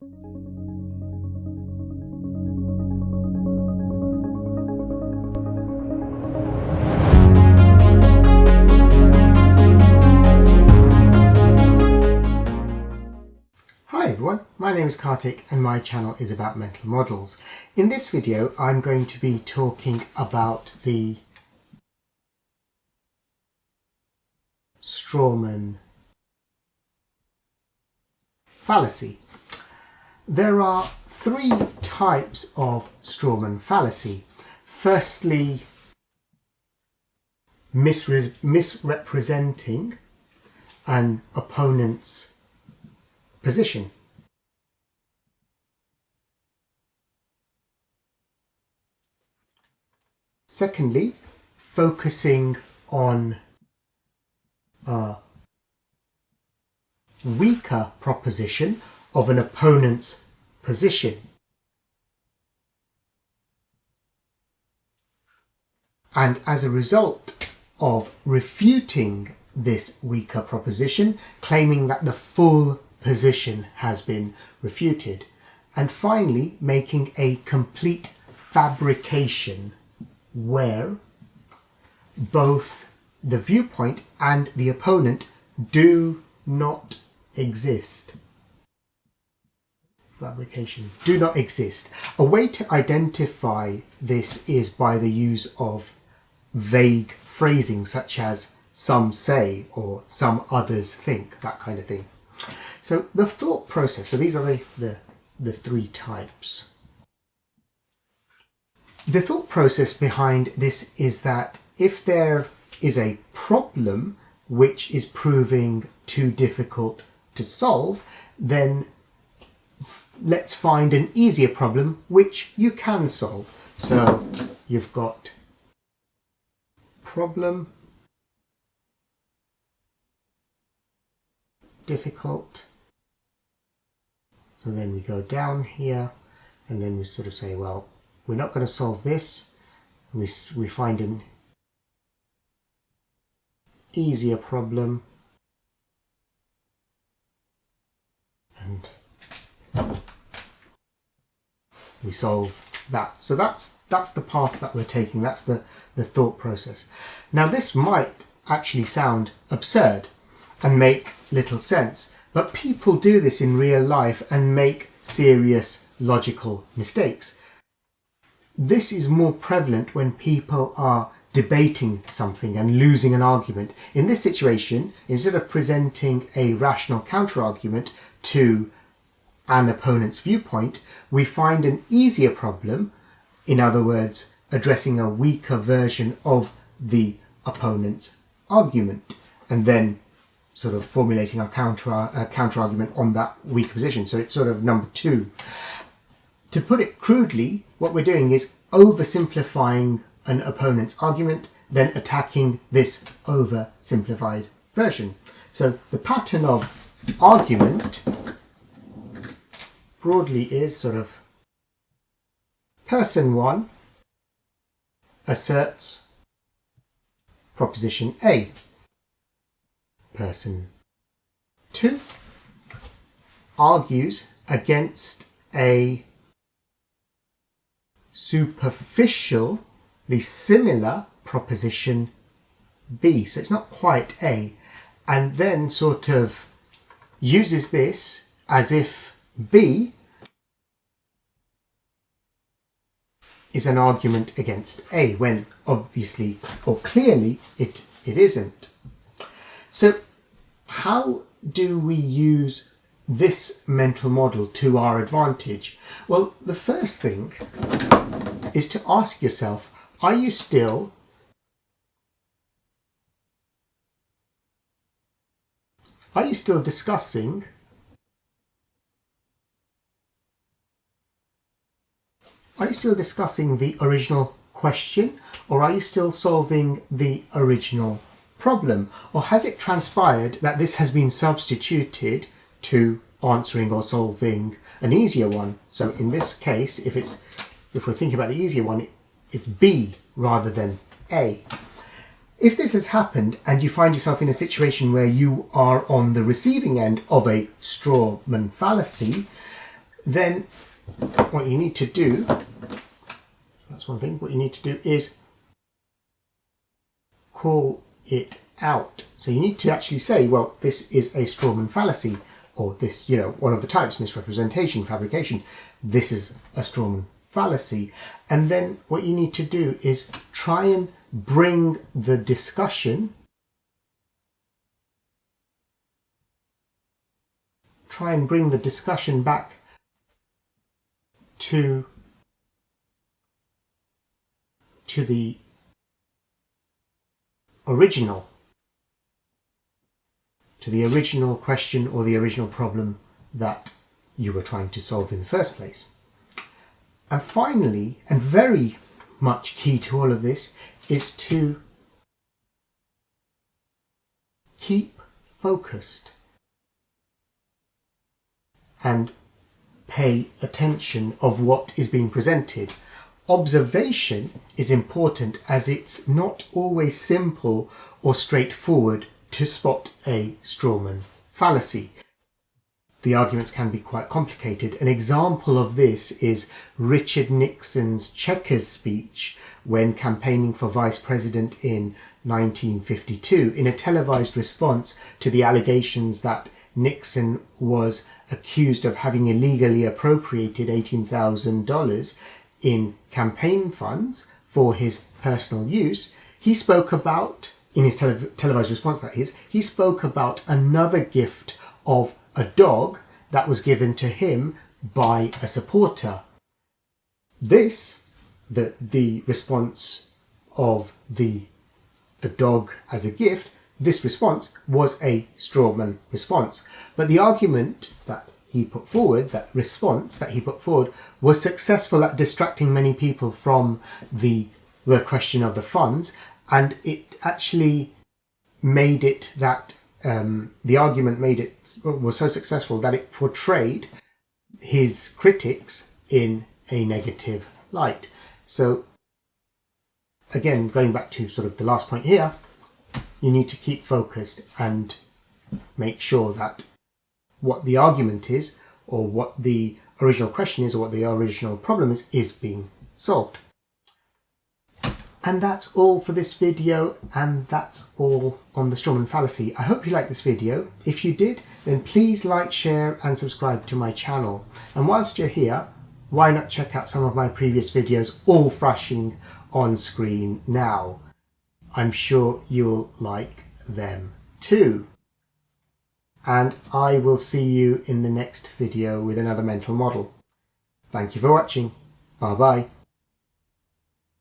Hi everyone, my name is Kartik and my channel is about mental models. In this video I'm going to be talking about the Strawman fallacy. There are three types of Strawman fallacy. Firstly, misrepresenting an opponent's position. Secondly, focusing on a weaker proposition of an opponent's position. And as a result of refuting this weaker proposition, claiming that the full position has been refuted. And finally, making a complete fabrication where both the viewpoint and the opponent do not exist. Fabrication, do not exist. A way to identify this is by the use of vague phrasing such as some say or some others think, that kind of thing. So the thought process, so these are the three types. The thought process behind this is that if there is a problem which is proving too difficult to solve, then let's find an easier problem which you can solve. So you've got problem, difficult. So then we go down here and then we sort of say, well, we're not going to solve this. We find an easier problem and we solve that. So that's the path that we're taking. That's the thought process. Now this might actually sound absurd and make little sense, but people do this in real life and make serious logical mistakes. This is more prevalent when people are debating something and losing an argument. In this situation, instead of presenting a rational counter-argument to an opponent's viewpoint, we find an easier problem, in other words, addressing a weaker version of the opponent's argument, and then sort of formulating a counter-argument on that weaker position. So it's sort of number two. To put it crudely, what we're doing is oversimplifying an opponent's argument, then attacking this oversimplified version. So the pattern of argument broadly is sort of person one asserts proposition A. Person two argues against a superficially similar proposition B. So it's not quite A. And then sort of uses this as if B is an argument against A, when obviously or clearly it isn't. So how do we use this mental model to our advantage? Well, the first thing is to ask yourself, are you still discussing the original question, or are you still solving the original problem? Or has it transpired that this has been substituted to answering or solving an easier one? So in this case, if we're thinking about the easier one, it's B rather than A. If this has happened and you find yourself in a situation where you are on the receiving end of a Strawman fallacy, then what you need to do, that's one thing, what you need to do is call it out. So you need to actually say, well, this is a Strawman fallacy, or this, you know, one of the types, misrepresentation, fabrication. This is a Strawman fallacy. And then what you need to do is try and bring the discussion back to the original question or the original problem that you were trying to solve in the first place. And finally, and very much key to all of this, is to keep focused and pay attention of what is being presented. Observation is important, as it's not always simple or straightforward to spot a Strawman fallacy. The arguments can be quite complicated. An example of this is Richard Nixon's checkers speech when campaigning for vice president in 1952. In a televised response to the allegations that Nixon was accused of having illegally appropriated $18,000 in campaign funds for his personal use, he spoke about, in his televised response that is, he spoke about another gift of a dog that was given to him by a supporter. This, the response of the dog as a gift, this response was a Strawman response. But the argument that he put forward, that response that he put forward, was successful at distracting many people from the question of the funds, and it actually made it that the argument was so successful that it portrayed his critics in a negative light. So again, going back to sort of the last point here, you need to keep focused and make sure that what the argument is, or what the original question is, or what the original problem is being solved. And that's all for this video, and that's all on the Strawman fallacy. I hope you liked this video. If you did, then please like, share and subscribe to my channel. And whilst you're here, why not check out some of my previous videos, all flashing on screen now. I'm sure you'll like them too. And I will see you in the next video with another mental model. Thank you for watching. Bye bye.